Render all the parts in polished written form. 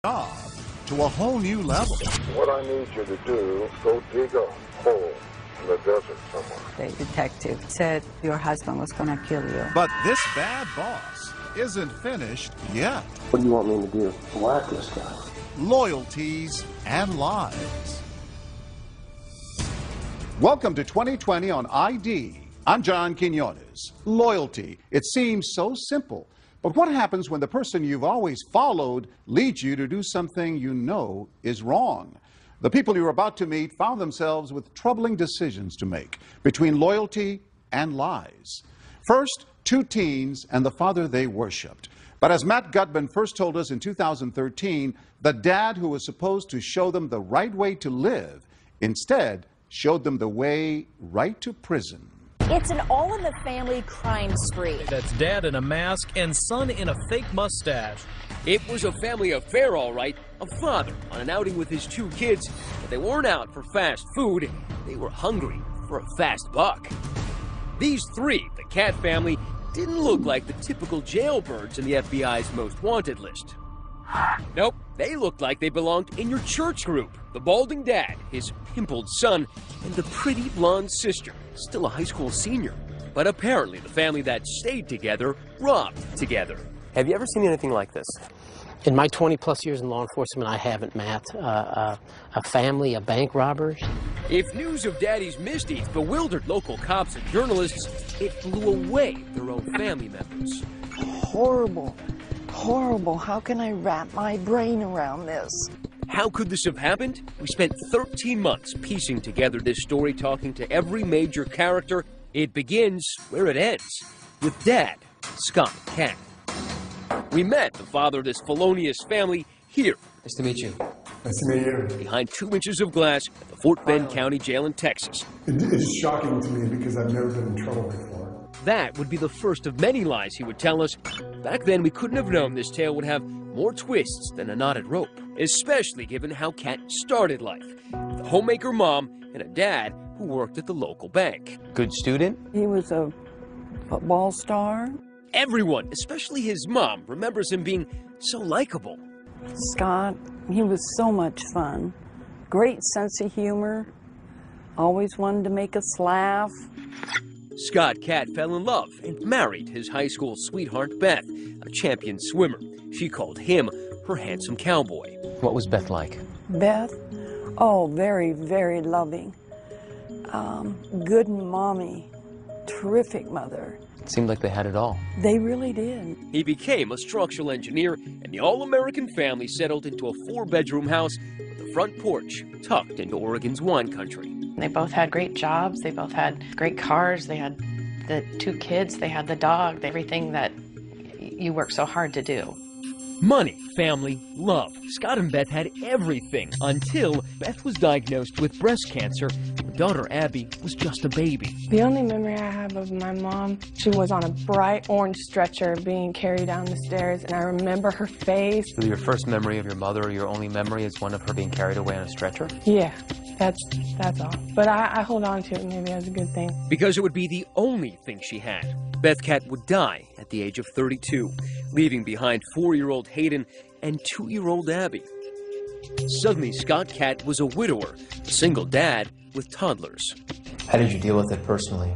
job to a whole new level. What I need you to do, go dig a hole in the desert somewhere. The detective said your husband was going to kill you. But this bad boss isn't finished yet. What do you want me to do? Whack this guy. Loyalties and lies. Welcome to 2020 on ID. I'm John Quinones. Loyalty. It seems so simple. But what happens when the person you've always followed leads you to do something you know is wrong? The people you're about to meet found themselves with troubling decisions to make between loyalty and lies. First, two teens and the father they worshipped. But as Matt Gutman first told us in 2013, the dad who was supposed to show them the right way to live instead showed them the way right to prison. It's an all-in-the-family crime spree. That's dad in a mask and son in a fake mustache. It was a family affair, all right. A father on an outing with his two kids, but they weren't out for fast food. They were hungry for a fast buck. These three, the Cat family, didn't look like the typical jailbirds in the FBI's most wanted list. Nope, they looked like they belonged in your church group. The balding dad, his pimpled son, and the pretty blonde sister, still a high school senior. But apparently the family that stayed together robbed together. Have you ever seen anything like this? In my 20-plus years in law enforcement, I haven't, Matt. A family of bank robbers. If news of Daddy's misdeeds bewildered local cops and journalists, it blew away their own family members. Horrible. Horrible. How can I wrap my brain around this? How could this have happened? We spent 13 months piecing together this story, talking to every major character. It begins where it ends, with Dad, Scott Cat. We met the father of this felonious family here. Nice to meet you. Nice to meet you. Behind 2 inches of glass at the Fort Bend County Jail in Texas. It is shocking to me because I've never been in trouble before. That would be the first of many lies he would tell us. Back then, we couldn't have known this tale would have more twists than a knotted rope, especially given how Cat started life. The homemaker mom and a dad who worked at the local bank. Good student? He was a football star. Everyone, especially his mom, remembers him being so likable. Scott, he was so much fun. Great sense of humor. Always wanted to make us laugh. Scott Cat fell in love and married his high school sweetheart, Beth, a champion swimmer. She called him her handsome cowboy. What was Beth like? Beth? Oh, very, very loving. Good mommy. Terrific mother. It seemed like they had it all. They really did. He became a structural engineer, and the all-American family settled into a 4-bedroom house with a front porch tucked into Oregon's wine country. They both had great jobs. They both had great cars. They had the 2 kids. They had the dog. Everything that you work so hard to do. Money, family, love. Scott and Beth had everything until Beth was diagnosed with breast cancer. Her daughter, Abby, was just a baby. The only memory I have of my mom, she was on a bright orange stretcher being carried down the stairs, and I remember her face. So your first memory of your mother, your only memory, is one of her being carried away on a stretcher? Yeah, that's all. But I hold on to it maybe as a good thing. Because it would be the only thing she had. Beth Cat would die at the age of 32, leaving behind 4-year-old Hayden and 2-year-old Abby. Suddenly, Scott Cat was a widower, a single dad with toddlers. How did you deal with it personally?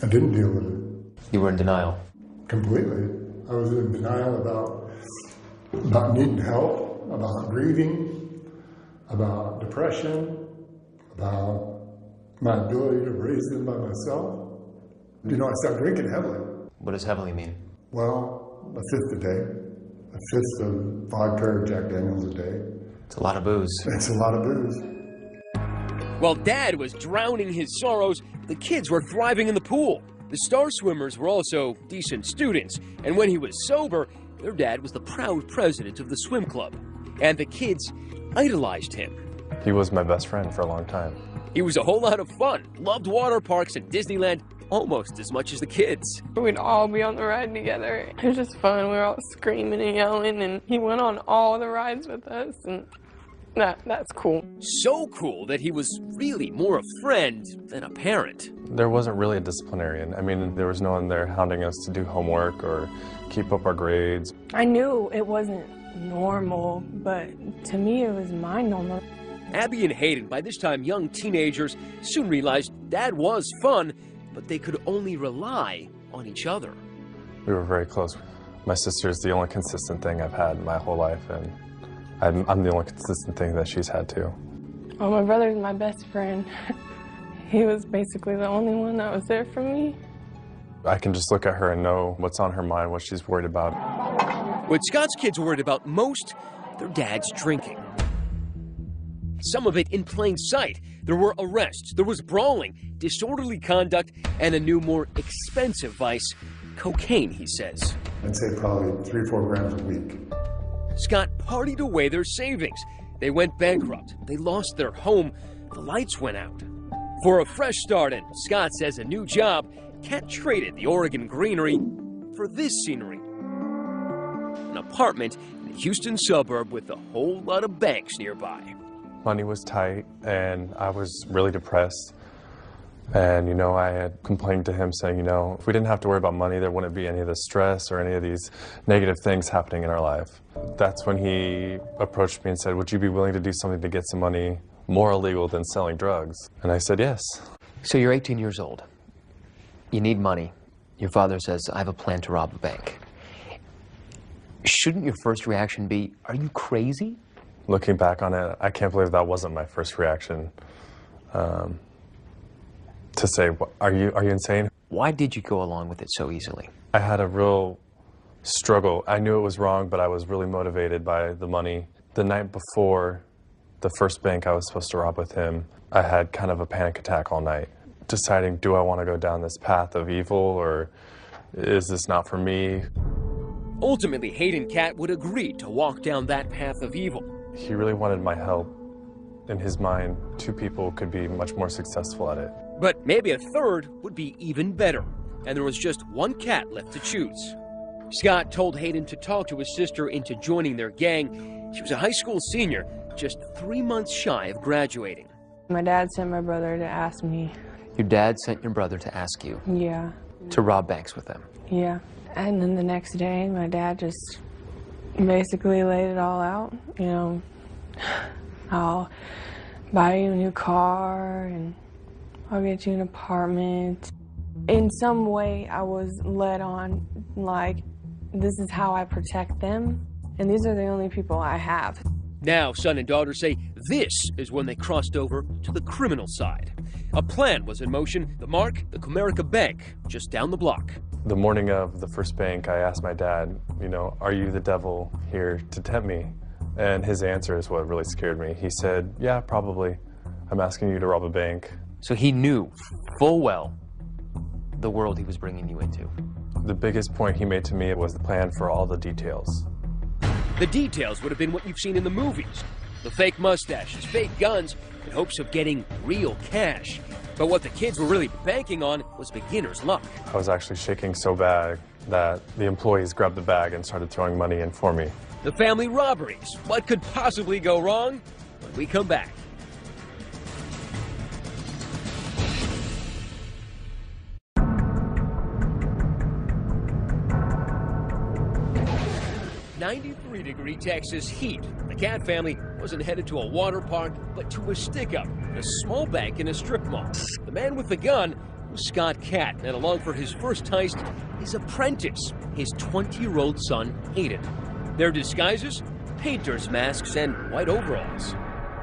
I didn't deal with it. You were in denial? Completely. I was in denial about needing help, about grieving, about depression, about my ability to raise them by myself. You know, I started drinking heavily. What does heavily mean? Well, a fifth a day. A fifth of vodka or Jack Daniels a day. It's a lot of booze. It's a lot of booze. While Dad was drowning his sorrows, the kids were thriving in the pool. The star swimmers were also decent students, and when he was sober, their dad was the proud president of the swim club. And the kids idolized him. He was my best friend for a long time. He was a whole lot of fun, loved water parks and Disneyland almost as much as the kids. We'd all be on the ride together. It was just fun. We were all screaming and yelling, and he went on all the rides with us, and that's cool. So cool that he was really more a friend than a parent. There wasn't really a disciplinarian. I mean, there was no one there hounding us to do homework or keep up our grades. I knew it wasn't normal, but to me it was my normal. Abby and Hayden, by this time young teenagers, soon realized Dad was fun, but they could only rely on each other. We were very close. My sister's the only consistent thing I've had my whole life, and I'm the only consistent thing that she's had too. Well, my brother's my best friend. He was basically the only one that was there for me. I can just look at her and know what's on her mind, what she's worried about. What Scott's kids worried about most, their dad's drinking. Some of it in plain sight. There were arrests, there was brawling, disorderly conduct, and a new, more expensive vice, cocaine, he says. I'd say probably 3 or 4 grams a week. Scott partied away their savings. They went bankrupt. They lost their home. The lights went out. For a fresh start, and Scott says a new job, Cat traded the Oregon greenery for this scenery. An apartment in a Houston suburb with a whole lot of banks nearby. Money was tight, and I was really depressed. And, you know, I had complained to him saying, you know, if we didn't have to worry about money, there wouldn't be any of the stress or any of these negative things happening in our life. That's when he approached me and said, would you be willing to do something to get some money more illegal than selling drugs? And I said, yes. So you're 18 years old. You need money. Your father says, I have a plan to rob a bank. Shouldn't your first reaction be, are you crazy? Looking back on it, I can't believe that wasn't my first reaction. To say, are you insane? Why did you go along with it so easily? I had a real struggle. I knew it was wrong, but I was really motivated by the money. The night before the first bank I was supposed to rob with him, I had kind of a panic attack all night, deciding, do I want to go down this path of evil, or is this not for me? Ultimately, Hayden Cat would agree to walk down that path of evil. He really wanted my help. In his mind, 2 people could be much more successful at it. But maybe a third would be even better. And there was just one cat left to choose. Scott told Hayden to talk to his sister into joining their gang. She was a high school senior, just 3 months shy of graduating. My dad sent my brother to ask me. Your dad sent your brother to ask you Yeah. to rob banks with them. Yeah. And then the next day, my dad just basically laid it all out. You know, I'll buy you a new car and I'll get you an apartment. In some way, I was led on, like, this is how I protect them, and these are the only people I have. Now, son and daughter say this is when they crossed over to the criminal side. A plan was in motion, the mark, the Comerica Bank, just down the block. The morning of the first bank, I asked my dad, you know, are you the devil here to tempt me? And his answer is what really scared me. He said, yeah, probably. I'm asking you to rob a bank. So he knew full well the world he was bringing you into. The biggest point he made to me was the plan for all the details. The details would have been what you've seen in the movies. The fake mustaches, fake guns, in hopes of getting real cash. But what the kids were really banking on was beginner's luck. I was actually shaking so bad that the employees grabbed the bag and started throwing money in for me. The family robberies. What could possibly go wrong? When we come back. .93-degree Texas heat. The Cat family wasn't headed to a water park, but to a stick-up, a small bank in a strip mall. The man with the gun was Scott Cat, and along for his first heist, his apprentice, his 20-year-old son, Hayden. Their disguises? Painters' masks and white overalls.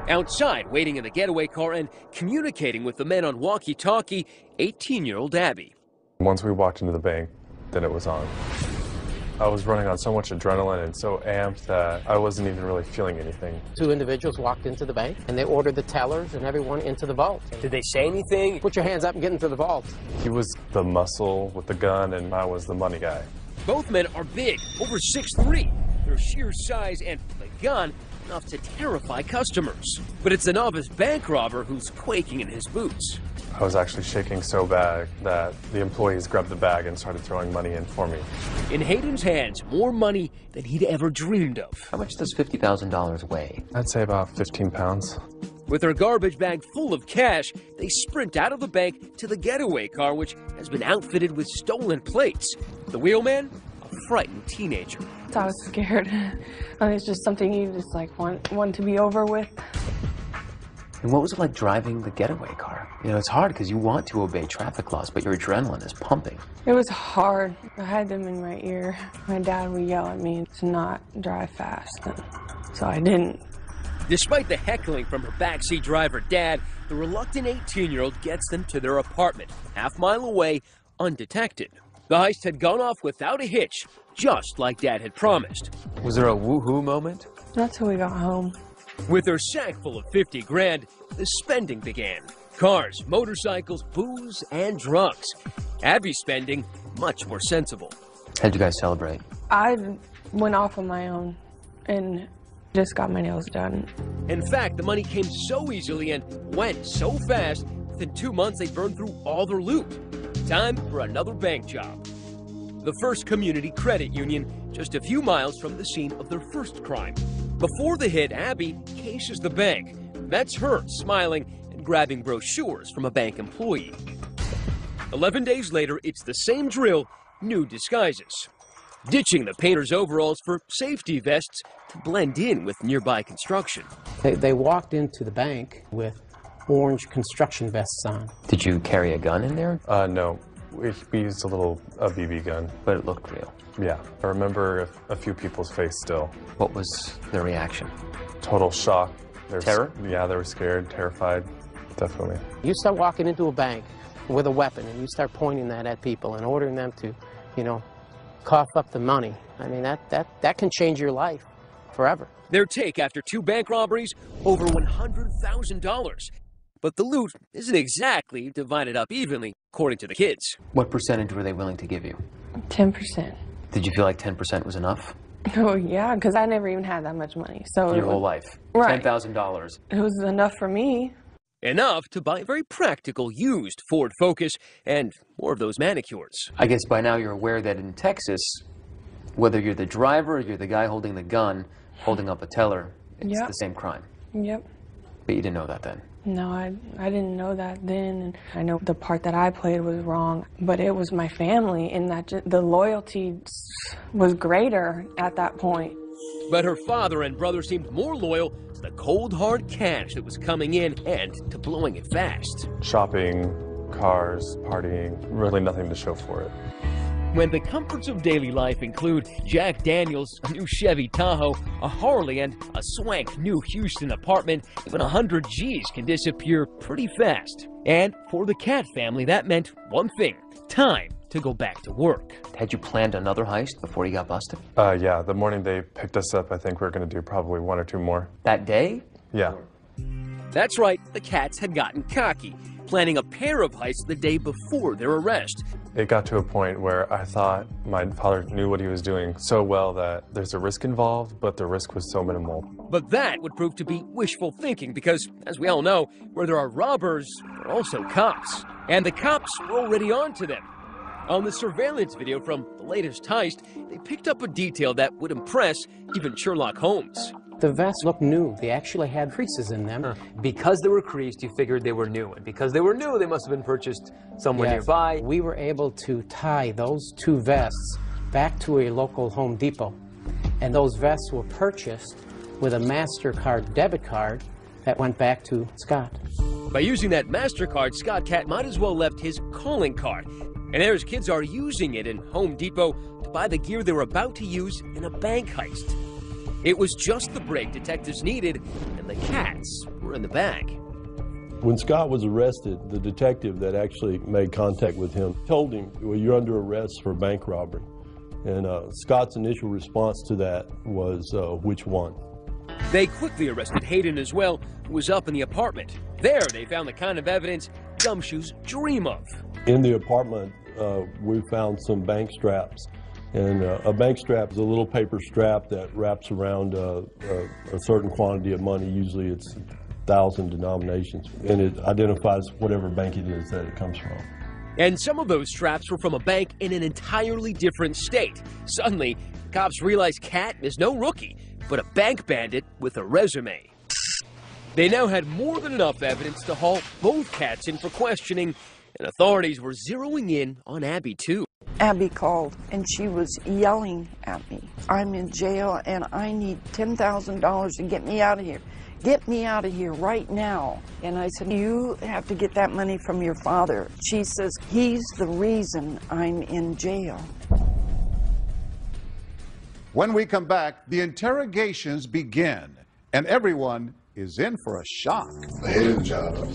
Outside, waiting in the getaway car and communicating with the men on walkie-talkie, 18-year-old Abby. Once we walked into the bank, then it was on. I was running on so much adrenaline and so amped that I wasn't even really feeling anything. 2 individuals walked into the bank, and they ordered the tellers and everyone into the vault. Did they say anything? Put your hands up and get into the vault. He was the muscle with the gun, and I was the money guy. Both men are big, over 6'3". Their sheer size and the gun enough to terrify customers. But it's a novice bank robber who's quaking in his boots. I was actually shaking so bad that the employees grabbed the bag and started throwing money in for me. In Hayden's hands, more money than he'd ever dreamed of. How much does $50,000 weigh? I'd say about 15 pounds. With their garbage bag full of cash, they sprint out of the bank to the getaway car, which has been outfitted with stolen plates. The wheelman? A frightened teenager. So I was scared. And it's just something you just like want to be over with. And what was it like driving the getaway car? You know, it's hard because you want to obey traffic laws, but your adrenaline is pumping. It was hard. I had them in my ear. My dad would yell at me to not drive fast, so I didn't. Despite the heckling from her backseat driver dad, the reluctant 18-year-old gets them to their apartment, half-mile away, undetected. The heist had gone off without a hitch, just like Dad had promised. Was there a woohoo moment? Not till we got home. With her sack full of 50 grand, the spending began. Cars, motorcycles, booze, and drugs. Abby's spending, much more sensible. How'd you guys celebrate? I went off on my own and just got my nails done. In fact, the money came so easily and went so fast, within 2 months they burned through all their loot. Time for another bank job. The First Community Credit Union, just a few miles from the scene of their first crime. Before the hit, Abby cases the bank. That's her smiling and grabbing brochures from a bank employee. 11 days later, it's the same drill, new disguises. Ditching the painter's overalls for safety vests to blend in with nearby construction. They walked into the bank with orange construction vests on. Did you carry a gun in there? No. We used a BB gun. But it looked real. Yeah. I remember a few people's face still. What was their reaction? Total shock. Terror? Yeah, they were scared, terrified, definitely. You start walking into a bank with a weapon and you start pointing that at people and ordering them to, you know, cough up the money. I mean, that can change your life forever. Their take after 2 bank robberies, over $100,000. But the loot isn't exactly divided up evenly, according to the kids. What percentage were they willing to give you? 10%. Did you feel like 10% was enough? Oh, yeah, because I never even had that much money. So Your whole life? Right. $10,000. It was enough for me. Enough to buy a very practical used Ford Focus and more of those manicures. I guess by now you're aware that in Texas, whether you're the driver or you're the guy holding the gun, holding up a teller, it's the same crime. Yep. But you didn't know that then? No, I didn't know that then. And I know the part that I played was wrong, but it was my family, and that the loyalty was greater at that point. But her father and brother seemed more loyal to the cold, hard cash that was coming in and to blowing it fast. Shopping, cars, partying, really nothing to show for it. When the comforts of daily life include Jack Daniels, a new Chevy Tahoe, a Harley, and a swank new Houston apartment, even 100 G's can disappear pretty fast. And for the Cat family, that meant one thing: time to go back to work. Had you planned another heist before you got busted? Yeah, the morning they picked us up, I think we were going to do probably 1 or 2 more. That day? Yeah. That's right, the Cats had gotten cocky, planning a pair of heists the day before their arrest. It got to a point where I thought my father knew what he was doing so well that there's a risk involved, but the risk was so minimal. But that would prove to be wishful thinking because, as we all know, where there are robbers, there are also cops. And the cops were already on to them. On the surveillance video from the latest heist, they picked up a detail that would impress even Sherlock Holmes. The vests looked new. They actually had creases in them. Because they were creased, you figured they were new. And because they were new, they must have been purchased somewhere nearby. We were able to tie those 2 vests back to a local Home Depot. And those vests were purchased with a MasterCard debit card that went back to Scott. By using that MasterCard, Scott Cat might as well left his calling card. And there his kids are using it in Home Depot to buy the gear they were about to use in a bank heist. It was just the break detectives needed, and the Cats were in the bag. When Scott was arrested, the detective that actually made contact with him told him, well, you're under arrest for bank robbery. And Scott's initial response to that was, which one? They quickly arrested Hayden as well, who was up in the apartment. There, they found the kind of evidence gumshoes dream of. In the apartment, we found some bank straps. And a bank strap is a little paper strap that wraps around a certain quantity of money. Usually it's 1,000 denominations. And it identifies whatever bank it is that it comes from. And some of those straps were from a bank in an entirely different state. Suddenly, cops realized Cat is no rookie, but a bank bandit with a resume. They now had more than enough evidence to haul both Cats in for questioning, and authorities were zeroing in on Abby, too. Abby called and she was yelling at me. I'm in jail and I need $10,000 to get me out of here. Get me out of here right now. And I said, you have to get that money from your father. She says, he's the reason I'm in jail. When we come back, the interrogations begin, and everyone is in for a shock. I hated the job. I'll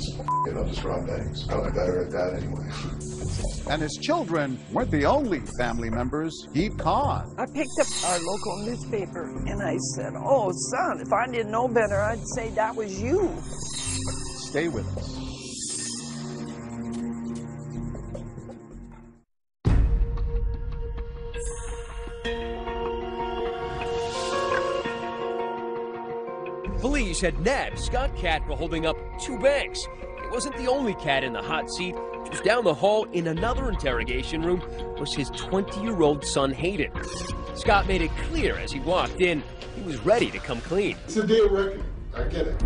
just rob banks. Probably better at that anyway. And his children weren't the only family members he'd conned. I picked up our local newspaper and I said, oh, son, if I didn't know better, I'd say that was you. Stay with us. Police had nabbed Scott Cat for holding up 2 banks. He wasn't the only cat in the hot seat. Just down the hall in another interrogation room was his 20-year-old son, Hayden. Scott made it clear as he walked in, he was ready to come clean. It's a day of reckoning. I get it.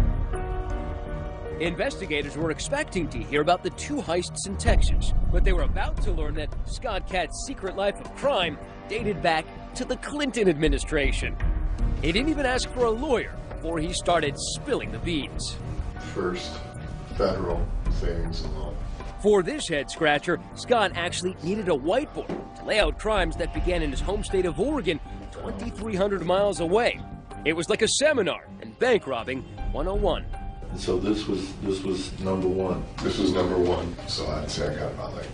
Investigators were expecting to hear about the 2 heists in Texas, but they were about to learn that Scott Cat's secret life of crime dated back to the Clinton administration. He didn't even ask for a lawyer before he started spilling the beans. First, federal savings and loan. For this head-scratcher, Scott actually needed a whiteboard to lay out crimes that began in his home state of Oregon, 2,300 miles away. It was like a seminar in bank robbing 101. So this was number 1. This was number 1. So I'd say I got about like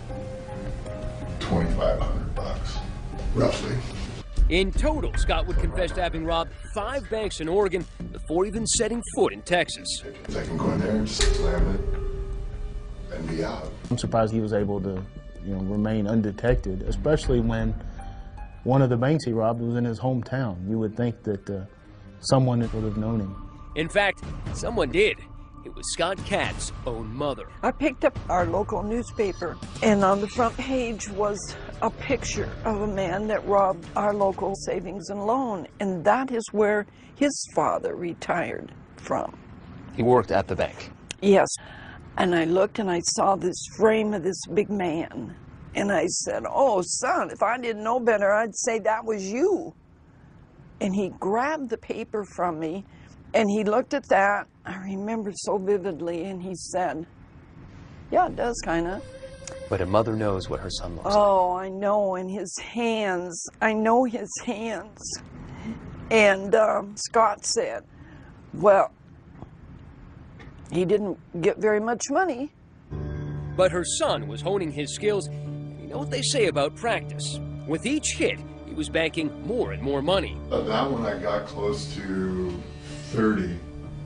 $2,500, roughly. In total, Scott would confess to having robbed 5 banks in Oregon before even setting foot in Texas. I can go in there and just slam it and be out. I'm surprised he was able to, remain undetected, especially when one of the banks he robbed was in his hometown. You would think that someone would have known him. In fact, someone did. It was Scott Cat's own mother. I picked up our local newspaper, and on the front page was a picture of a man that robbed our local savings and loan, and that is where his father retired from. He worked at the bank? Yes. And I looked and I saw this frame of this big man, and I said, oh, son, if I didn't know better, I'd say that was you. And he grabbed the paper from me, and he looked at that, I remember so vividly, and he said, yeah, it does, kind of. But a mother knows what her son looks like. Oh, I know, and his hands, I know his hands. And Scott said, well, he didn't get very much money. But her son was honing his skills, and you know what they say about practice. With each hit, he was banking more and more money. That one I got close to 30,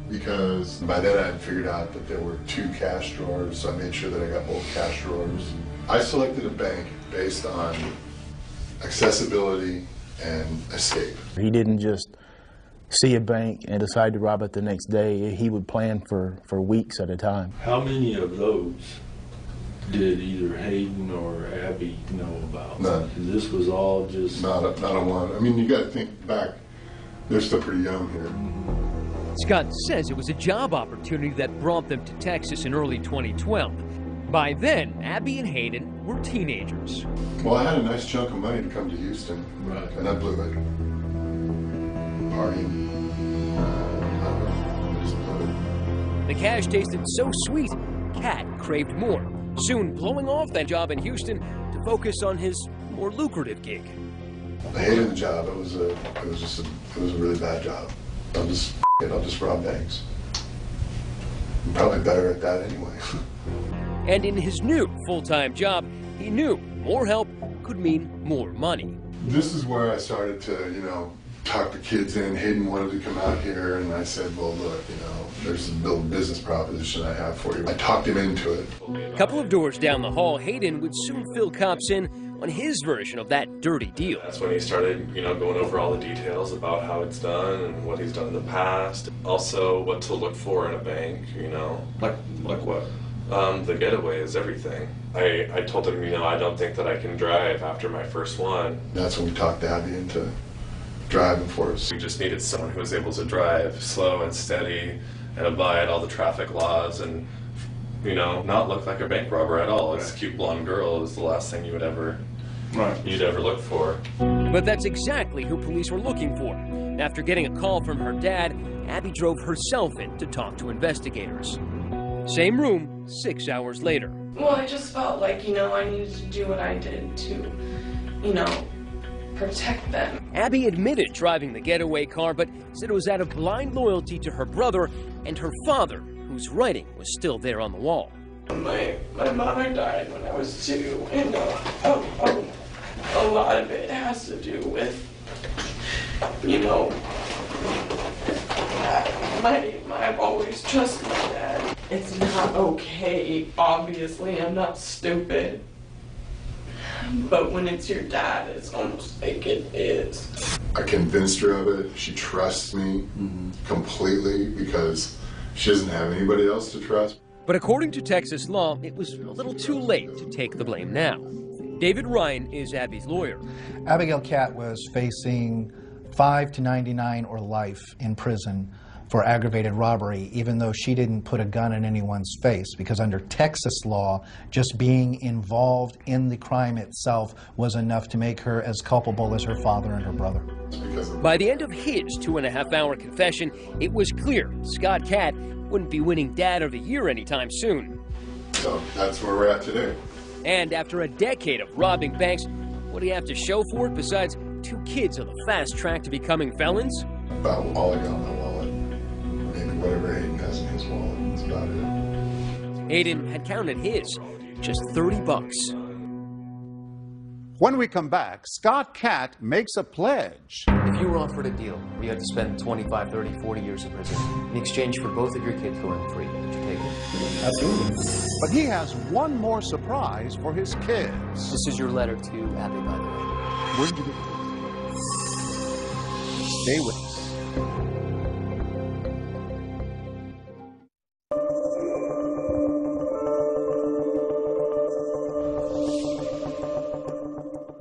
because by then I had figured out that there were 2 cash drawers, so I made sure that I got both cash drawers. I selected a bank based on accessibility and escape. He didn't just see a bank and decide to rob it the next day. He would plan for weeks at a time. How many of those did either Hayden or Abby know about? None. This was all just... Not a one. I mean, you got to think back. They're still pretty young here. Scott says it was a job opportunity that brought them to Texas in early 2012. By then, Abby and Hayden were teenagers. Well, I had a nice chunk of money to come to Houston, right, and I blew it. Partying. The cash tasted so sweet, Cat craved more, soon blowing off that job in Houston to focus on his more lucrative gig. I hated the job. It was a really bad job. I'll just rob banks. I'm probably better at that anyway. And in his new full-time job, he knew more help could mean more money. This is where I started to, talk the kids in. Hayden wanted to come out here, and I said, well, look, there's a little business proposition I have for you. I talked him into it. A couple of doors down the hall, Hayden would soon fill cops in on his version of that dirty deal. That's when he started, going over all the details about how it's done and what he's done in the past. Also, what to look for in a bank, Like what? The getaway is everything. I told him, I don't think that I can drive after my first one. That's when we talked Abby into driving for us. We just needed someone who was able to drive slow and steady and abide all the traffic laws and, not look like a bank robber at all. This cute blonde girl is the last thing you would ever you'd ever look for. But that's exactly who police were looking for. After getting a call from her dad, Abby drove herself in to talk to investigators. Same room, 6 hours later. Well, I just felt like, I needed to do what I did to, protect them. Abby admitted driving the getaway car, but said it was out of blind loyalty to her brother and her father, whose writing was still there on the wall. My mother died when I was 2, and a lot of it has to do with, I've always trusted my dad. It's not okay, obviously, I'm not stupid. But when it's your dad, it's almost like it is. I convinced her of it. She trusts me completely because she doesn't have anybody else to trust. But according to Texas law, it was a little too late to take the blame now. David Ryan is Abby's lawyer. Abigail Catt was facing 5 to 99 or life in prison for aggravated robbery, even though she didn't put a gun in anyone's face, because under Texas law, just being involved in the crime itself was enough to make her as culpable as her father and her brother. By the end of his 2.5-hour confession, it was clear Scott Catt wouldn't be winning Dad of the Year anytime soon. So that's where we're at today. And after a decade of robbing banks, what do you have to show for it besides 2 kids on the fast track to becoming felons? About all I got in my wallet. Maybe whatever Hayden has in his wallet. That's about it. Hayden had counted his, just $30. When we come back, Scott Catt makes a pledge. If you were offered a deal where you had to spend 25, 30, 40 years in prison in exchange for both of your kids going free, would you take it? Absolutely. But he has one more surprise for his kids. This is your letter to Abby, by the way. Where did you get this? Stay with us.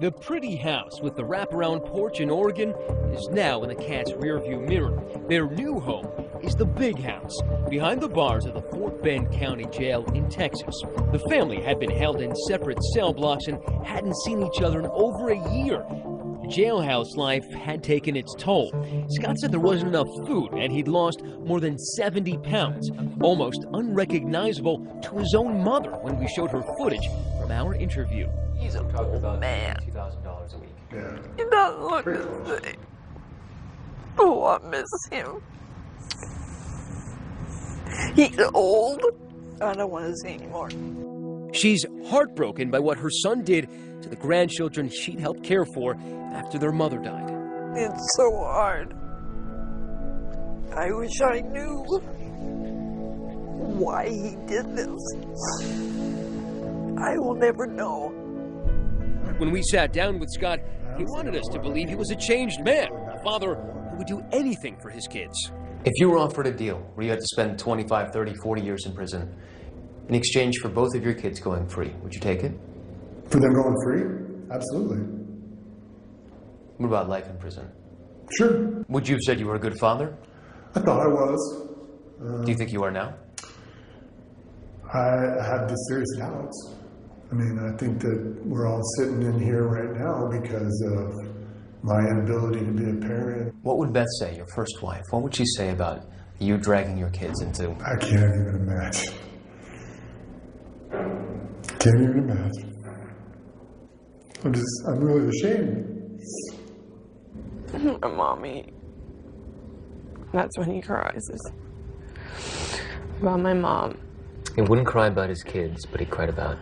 The pretty house with the wraparound porch in Oregon is now in the Catt's rearview mirror. Their new home is the big house behind the bars of the Fort Bend County Jail in Texas. The family had been held in separate cell blocks and hadn't seen each other in over a year. Jailhouse life had taken its toll. Scott said there wasn't enough food and he'd lost more than 70 pounds, almost unrecognizable to his own mother when we showed her footage from our interview. He's a old man. $2,000 a week. Yeah. He doesn't look the same. Oh, I miss him. He's old. I don't want to see anymore. She's heartbroken by what her son did to the grandchildren she'd helped care for after their mother died. It's so hard. I wish I knew why he did this. I will never know. When we sat down with Scott, he wanted us to believe he was a changed man, a father who would do anything for his kids. If you were offered a deal where you had to spend 25, 30, 40 years in prison in exchange for both of your kids going free, would you take it? For them going free? Absolutely. What about life in prison? Sure. Would you have said you were a good father? I thought I was. Do you think you are now? I have the serious doubts. I mean, I think that we're all sitting in here right now because of my inability to be a parent. What would Beth say, your first wife? What would she say about you dragging your kids into... I can't even imagine. Can't even imagine. I'm really ashamed. Mommy. That's when he cries. About my mom. He wouldn't cry about his kids, but he cried about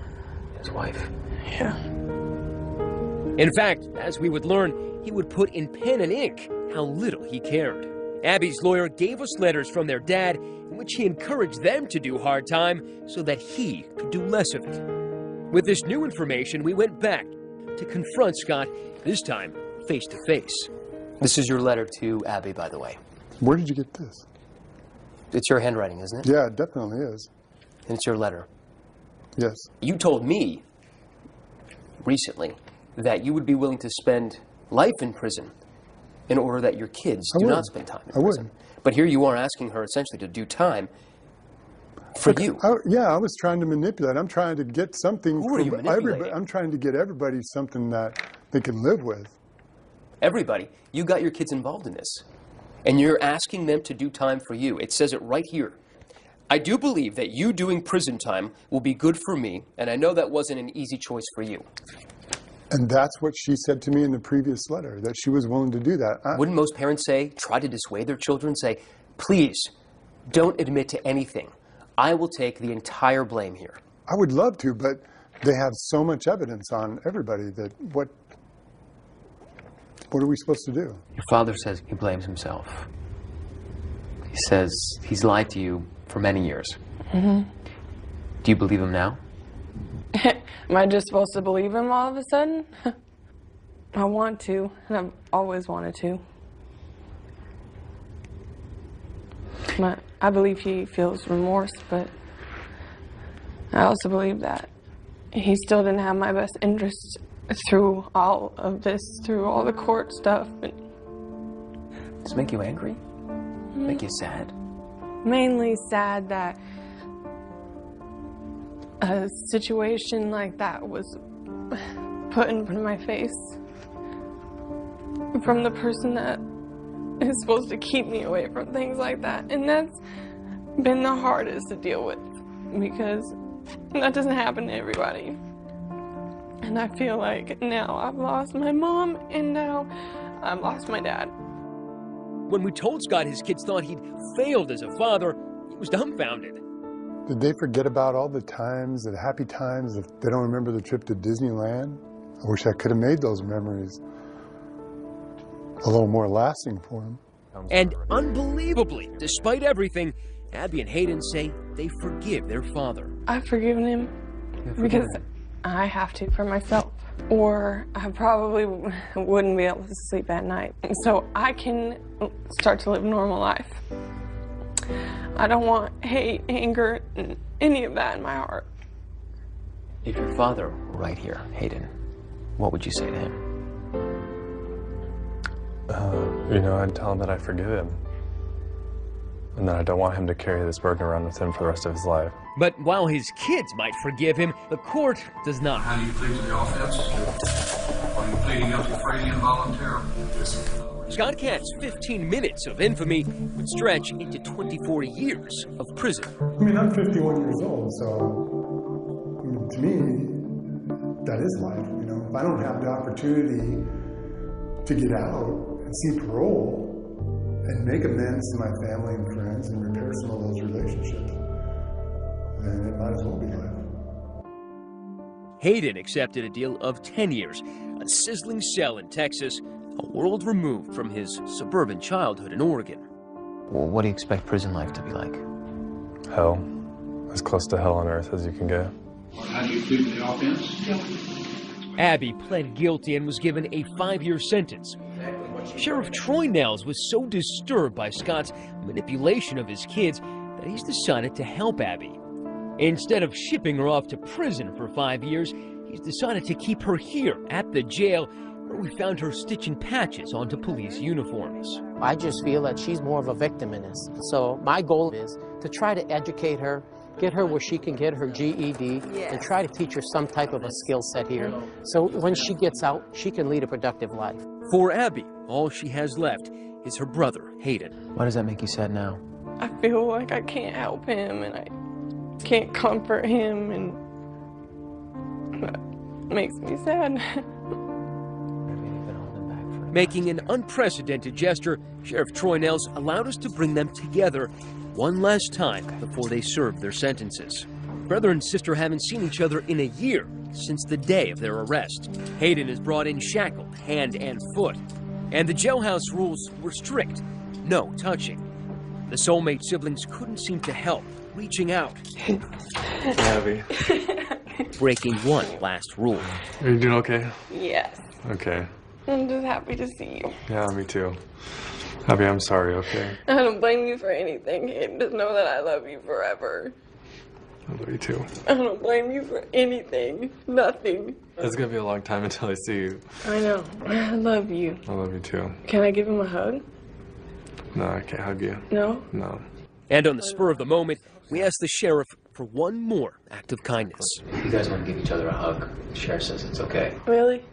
his wife. Yeah. In fact, as we would learn, he would put in pen and ink how little he cared. Abby's lawyer gave us letters from their dad in which he encouraged them to do hard time so that he could do less of it. With this new information, we went back to confront Scott, this time face to face. This is your letter to Abby, by the way. Where did you get this? It's your handwriting, isn't it? Yeah, it definitely is. And it's your letter. Yes. You told me recently that you would be willing to spend life in prison in order that your kids do not spend time in prison. I would. But here you are asking her essentially to do time For you? Yeah, I was trying to manipulate. I'm trying to get something. Who are you manipulating? I'm trying to get everybody something that they can live with. Everybody, you got your kids involved in this. And you're asking them to do time for you. It says it right here. I do believe that you doing prison time will be good for me, and I know that wasn't an easy choice for you. And that's what she said to me in the previous letter, that she was willing to do that. Wouldn't most parents say, try to dissuade their children, say, please, don't admit to anything. I will take the entire blame here. I would love to, but they have so much evidence on everybody that what are we supposed to do? Your father says he blames himself. He says he's lied to you for many years. Mm-hmm. Do you believe him now? Am I just supposed to believe him all of a sudden? I want to, and I've always wanted to. But I believe he feels remorse, but I also believe that he still didn't have my best interests through all of this, through all the court stuff. Does it make you angry? Make you sad? Mainly sad that a situation like that was put in front of my face from the person that is supposed to keep me away from things like that. And that's been the hardest to deal with, because that doesn't happen to everybody. And I feel like now I've lost my mom, and now I've lost my dad. When we told Scott his kids thought he'd failed as a father, he was dumbfounded. Did they forget about all the times, the happy times, if they don't remember the trip to Disneyland? I wish I could have made those memories a little more lasting for them. And unbelievably, despite everything, Abby and Hayden say they forgive their father. I've forgiven him because I have to for myself, or I probably wouldn't be able to sleep at night. So I can start to live a normal life. I don't want hate, anger, any of that in my heart. If your father were right here, Hayden, what would you say to him? You know, I'd tell him that I forgive him. And that I don't want him to carry this burden around with him for the rest of his life. But while his kids might forgive him, the court does not. How do you plead to the offense? Are you pleading guilty for aiding involuntarily? Scott Katz's 15 minutes of infamy would stretch into 24 years of prison. I mean, I'm 51 years old, so I mean, to me, that is life. You know, if I don't have the opportunity to get out and see parole and make amends to my family and friends and repair some of those relationships, then it might as well be life. Hayden accepted a deal of 10 years, a sizzling cell in Texas, a world removed from his suburban childhood in Oregon. Well, what do you expect prison life to be like? Hell. As close to hell on earth as you can get. How do you plead to the offense? Abby pled guilty and was given a 5-year sentence. Sheriff Troy Nels was so disturbed by Scott's manipulation of his kids that he's decided to help Abby. Instead of shipping her off to prison for 5 years, he's decided to keep her here at the jail, where we found her stitching patches onto police uniforms. I just feel that she's more of a victim in this. So my goal is to try to educate her, get her where she can get her GED, and try to teach her some type of a skill set here. So when she gets out, she can lead a productive life. For Abby, all she has left is her brother, Hayden. Why does that make you sad now? I feel like I can't help him, and I can't comfort him, and that makes me sad. Making an unprecedented gesture, Sheriff Troy Nels allowed us to bring them together one last time before they served their sentences. Brother and sister haven't seen each other in a year since the day of their arrest. Hayden is brought in shackled, hand and foot. And the jailhouse rules were strict. No touching. The soulmate siblings couldn't seem to help, reaching out. Abby. Breaking one last rule. Are you doing okay? Yes. Okay. I'm just happy to see you. Yeah, me too. Abby, I'm sorry, okay? I don't blame you for anything, Hayden. Just know that I love you forever. I love you too. I don't blame you for anything. Nothing. It's gonna be a long time until I see you. I know. I love you. I love you too. Can I give him a hug? No, I can't hug you. No? No. And on the spur of the moment, we asked the sheriff for one more act of kindness. If you guys want to give each other a hug, the sheriff says it's okay. Really?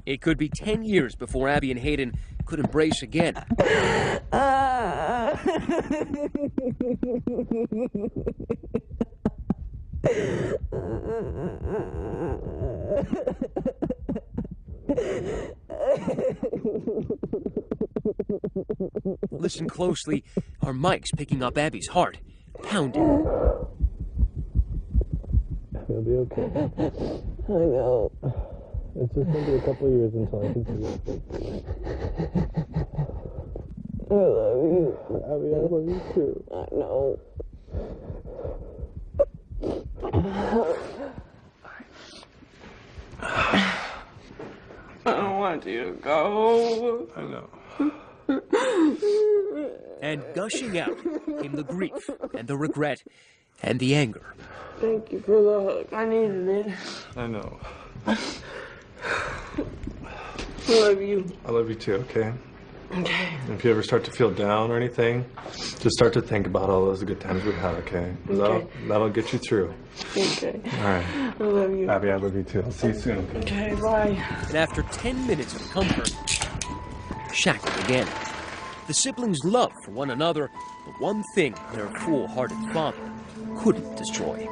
It could be 10 years before Abby and Hayden could embrace again. Listen closely. Our mic's picking up Abby's heart, pounding. It'll be okay. I know. It's just going to be a couple of years until I can see it. I love you. Abby, I love you too. I know. I don't want you to go. I know. And gushing out came the grief and the regret and the anger. Thank you for the hug. I needed it. I know. I love you. I love you too, okay? Okay. If you ever start to feel down or anything, just start to think about all those good times we've had, okay? Okay. That'll get you through. Okay. All right. I love you. Abby, I love you too. I'll see you soon, okay? Okay, bye. And after 10 minutes of comfort, shackled again. The siblings' love for one another, the one thing their full-hearted father couldn't destroy.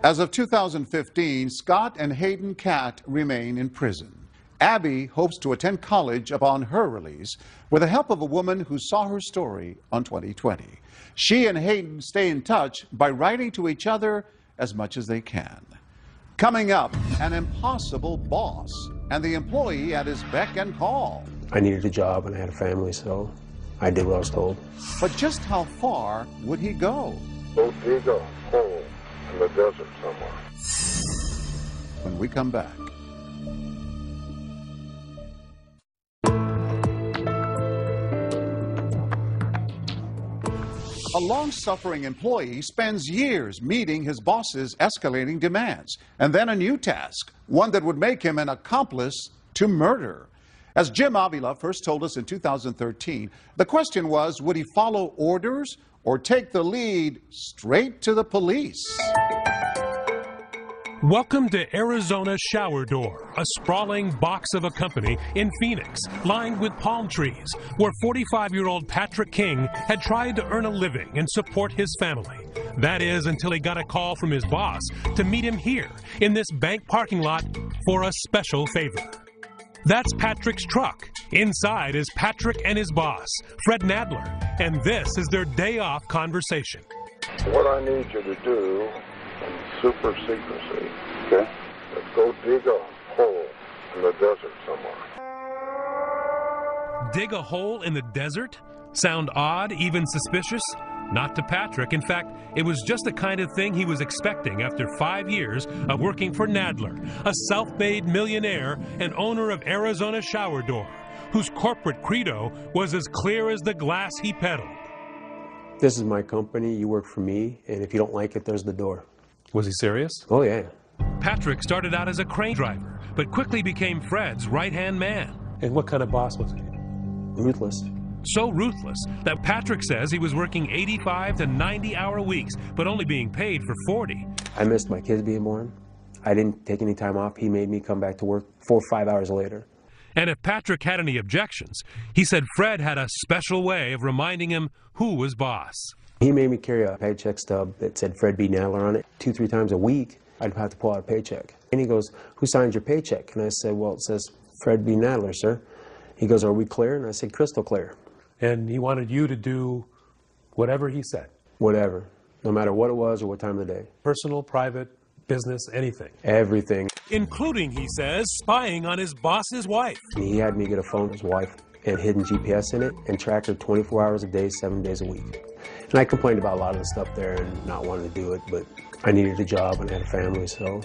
As of 2015, Scott and Hayden Catt remain in prison. Abby hopes to attend college upon her release with the help of a woman who saw her story on 2020. She and Hayden stay in touch by writing to each other as much as they can. Coming up, an impossible boss and the employee at his beck and call. I needed a job and I had a family, so I did what I was told. But just how far would he go? Go dig a hole in the desert somewhere. When we come back. A long-suffering employee spends years meeting his boss's escalating demands, and then a new task, one that would make him an accomplice to murder. As Jim Avila first told us in 2013, the question was, would he follow orders or take the lead straight to the police? Welcome to Arizona Shower Door, a sprawling box of a company in Phoenix, lined with palm trees, where 45-year-old Patrick King had tried to earn a living and support his family. That is, until he got a call from his boss to meet him here in this bank parking lot for a special favor. That's Patrick's truck. Inside is Patrick and his boss, Fred Nadler, and this is their day-off conversation. What I need you to do, in super secrecy, okay, is go dig a hole in the desert somewhere. Dig a hole in the desert? Sound odd, even suspicious? Not to Patrick. In fact, it was just the kind of thing he was expecting after 5 years of working for Nadler, a self-made millionaire and owner of Arizona Shower Door, whose corporate credo was as clear as the glass he peddled. This is my company, you work for me, and if you don't like it, there's the door. Was he serious? Oh, yeah. Patrick started out as a crane driver, but quickly became Fred's right-hand man. And what kind of boss was he? Ruthless. So ruthless that Patrick says he was working 85 to 90-hour weeks, but only being paid for 40. I missed my kids being born. I didn't take any time off. He made me come back to work 4 or 5 hours later. And if Patrick had any objections, he said Fred had a special way of reminding him who was boss. He made me carry a paycheck stub that said Fred B. Nadler on it. 2-3 times a week, I'd have to pull out a paycheck. And he goes, "Who signs your paycheck?" And I said, "Well, it says Fred B. Nadler, sir." He goes, "Are we clear?" And I said, "Crystal clear." And he wanted you to do whatever he said? Whatever, no matter what it was or what time of the day. Personal, private, business, anything? Everything. Including, he says, spying on his boss's wife. He had me get a phone with his wife and hidden GPS in it and track her 24 hours a day, 7 days a week. And I complained about a lot of the stuff there and not wanting to do it, but I needed a job and I had a family, so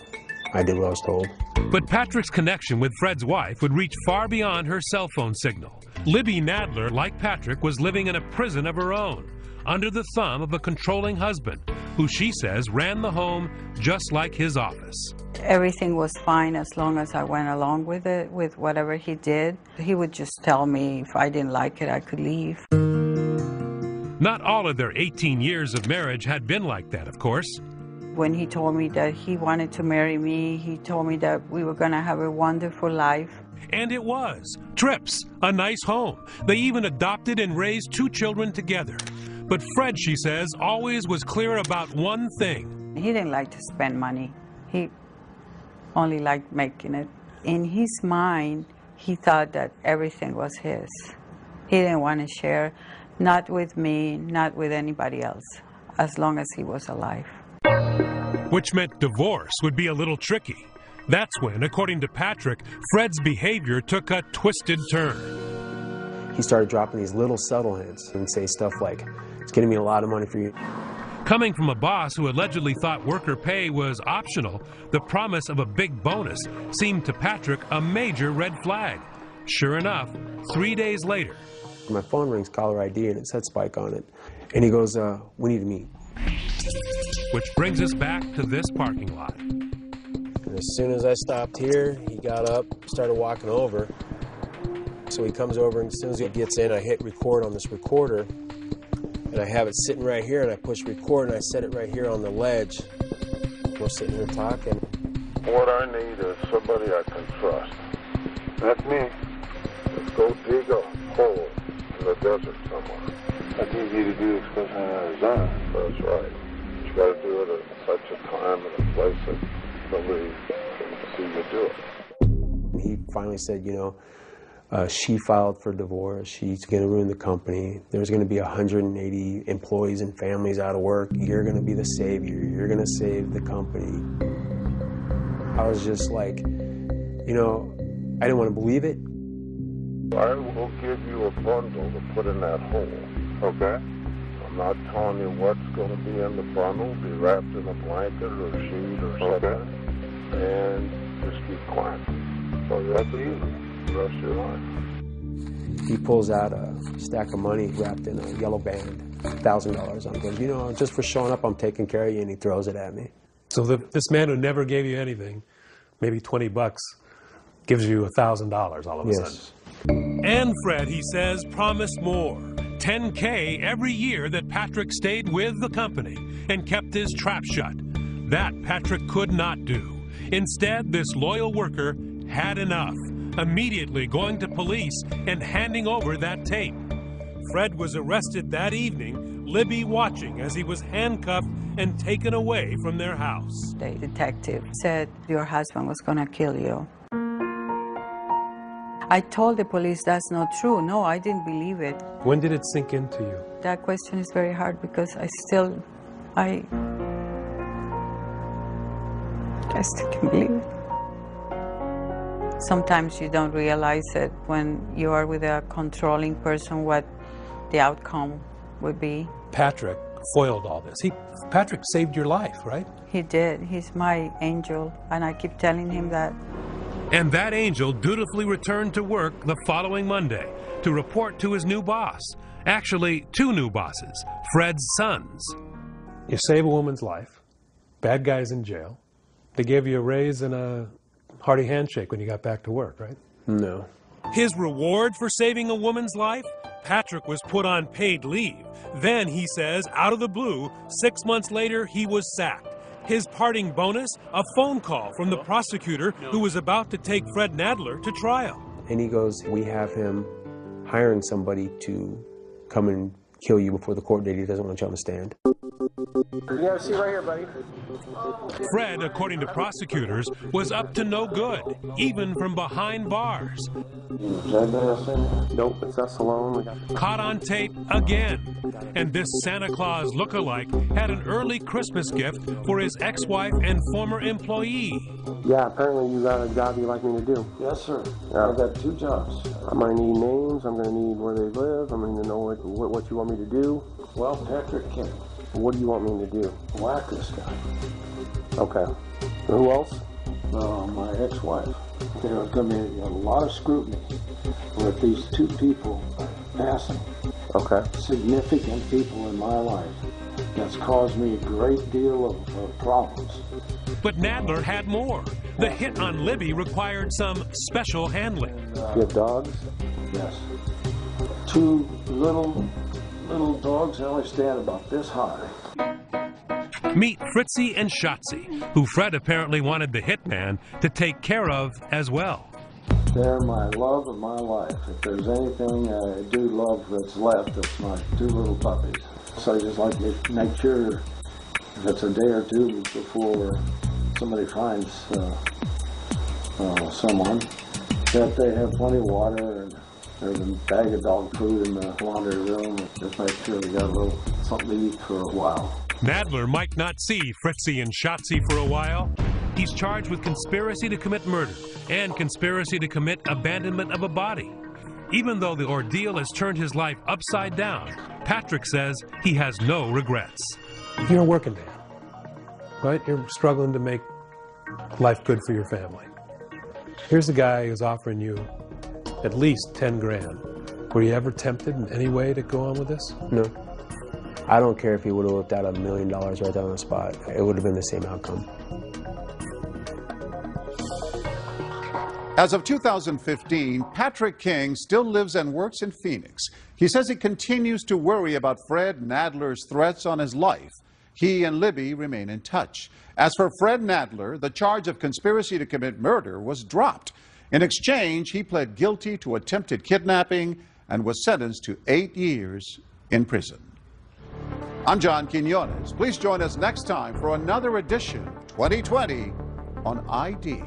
I did what I was told. But Patrick's connection with Fred's wife would reach far beyond her cell phone signal. Libby Nadler, like Patrick, was living in a prison of her own, under the thumb of a controlling husband, who she says ran the home just like his office. Everything was fine as long as I went along with it, with whatever he did. He would just tell me if I didn't like it, I could leave. Not all of their 18 years of marriage had been like that, of course. When he told me that he wanted to marry me, he told me that we were going to have a wonderful life. And it was. Trips, a nice home. They even adopted and raised 2 children together. But Fred, she says, always was clear about one thing. He didn't like to spend money. He only liked making it. In his mind, he thought that everything was his. He didn't want to share, not with me, not with anybody else, as long as he was alive. Which meant divorce would be a little tricky. That's when, according to Patrick, Fred's behavior took a twisted turn. He started dropping these little subtle hints and say stuff like, "It's getting me a lot of money for you." Coming from a boss who allegedly thought worker pay was optional, the promise of a big bonus seemed to Patrick a major red flag. Sure enough, 3 days later. My phone rings, caller ID, and it said Spike on it. And he goes, "We need to meet." Which brings us back to this parking lot. And as soon as I stopped here, he got up, started walking over. So he comes over, and as soon as he gets in, I hit record on this recorder. And I have it sitting right here, and I push record, and I set it right here on the ledge. We're sitting here talking. What I need is somebody I can trust. That's me. Let's go dig a hole in the desert somewhere. That's easy to do, especially in Arizona. That's right. You got to do it at such a time and a place that nobody can see you do it. He finally said, you know, she filed for divorce. She's going to ruin the company. There's going to be 180 employees and families out of work. You're going to be the savior. You're going to save the company. I was just like, you know, I didn't want to believe it. I will give you a bundle to put in that hole. Okay. I'm not telling you what's going to be in the bundle. Be wrapped in a blanket or a sheet or something. And just be quiet. So that's easy. The rest of your life. He pulls out a stack of money wrapped in a yellow band, $1,000 on it. He goes, you know, just for showing up, I'm taking care of you, and he throws it at me. So this man who never gave you anything, maybe $20, gives you $1,000 all of a sudden. And Fred, he says, promised more. $10K every year that Patrick stayed with the company and kept his trap shut. That Patrick could not do. Instead, this loyal worker had enough, immediately going to police and handing over that tape. Fred was arrested that evening, Libby watching as he was handcuffed and taken away from their house. The detective said, your husband was going to kill you. I told the police that's not true. No, I didn't believe it. When did it sink into you? That question is very hard because I still can't believe it. Sometimes you don't realize it when you are with a controlling person what the outcome would be. Patrick foiled all this. Patrick saved your life, right? He did. He's my angel, and I keep telling him that. And that angel dutifully returned to work the following Monday to report to his new boss. Actually, 2 new bosses, Fred's sons. You save a woman's life. Bad guy's in jail. They gave you a raise and a hearty handshake when you got back to work, right? No. His reward for saving a woman's life? Patrick was put on paid leave. Then, he says, out of the blue, 6 months later, he was sacked. His parting bonus, a phone call from the prosecutor who was about to take Fred Nadler to trial. And he goes, we have him hiring somebody to come and kill you before the court date. He doesn't want you on the stand. You have a seat right here, buddy. Fred, according to prosecutors, was up to no good, even from behind bars. Nope, it's us alone. Caught on tape again. And this Santa Claus look-alike had an early Christmas gift for his ex-wife and former employee. Yeah, apparently you got a job you'd like me to do. Yes, sir. I've got 2 jobs. I'm going to need names. I'm going to need where they live. I'm going to know what you want me to do. Well, Patrick King. What do you want me to do? Whack this guy. Okay. Who else? My ex-wife. There's going to be a lot of scrutiny with these 2 people passing. Okay. Significant people in my life. That's caused me a great deal of problems. But Nadler had more. The hit on Libby required some special handling. You have dogs? Yes. Two little dogs, they only stand about this high. Meet Fritzy and Shotzi, who Fred apparently wanted the hitman to take care of as well. They're my love of my life. If there's anything I do love that's left, it's my two little puppies. So I just like to make sure if it's a day or two before somebody finds someone, that they have plenty of water and there's a bag of dog food in the laundry room. Just make sure they got a little something to eat for a while. Nadler might not see Fritzy and Shotzi for a while. He's charged with conspiracy to commit murder and conspiracy to commit abandonment of a body. Even though the ordeal has turned his life upside down, Patrick says he has no regrets. You're a working man, right? You're struggling to make life good for your family. Here's a guy who's offering you at least 10 grand. Were you ever tempted in any way to go on with this? No. I don't care if he would have whipped out $1 million right there on the spot. It would have been the same outcome. As of 2015, Patrick King still lives and works in Phoenix. He says he continues to worry about Fred Nadler's threats on his life. He and Libby remain in touch. As for Fred Nadler, the charge of conspiracy to commit murder was dropped. In exchange, he pled guilty to attempted kidnapping and was sentenced to 8 years in prison. I'm John Quinones. Please join us next time for another edition of 2020 on ID.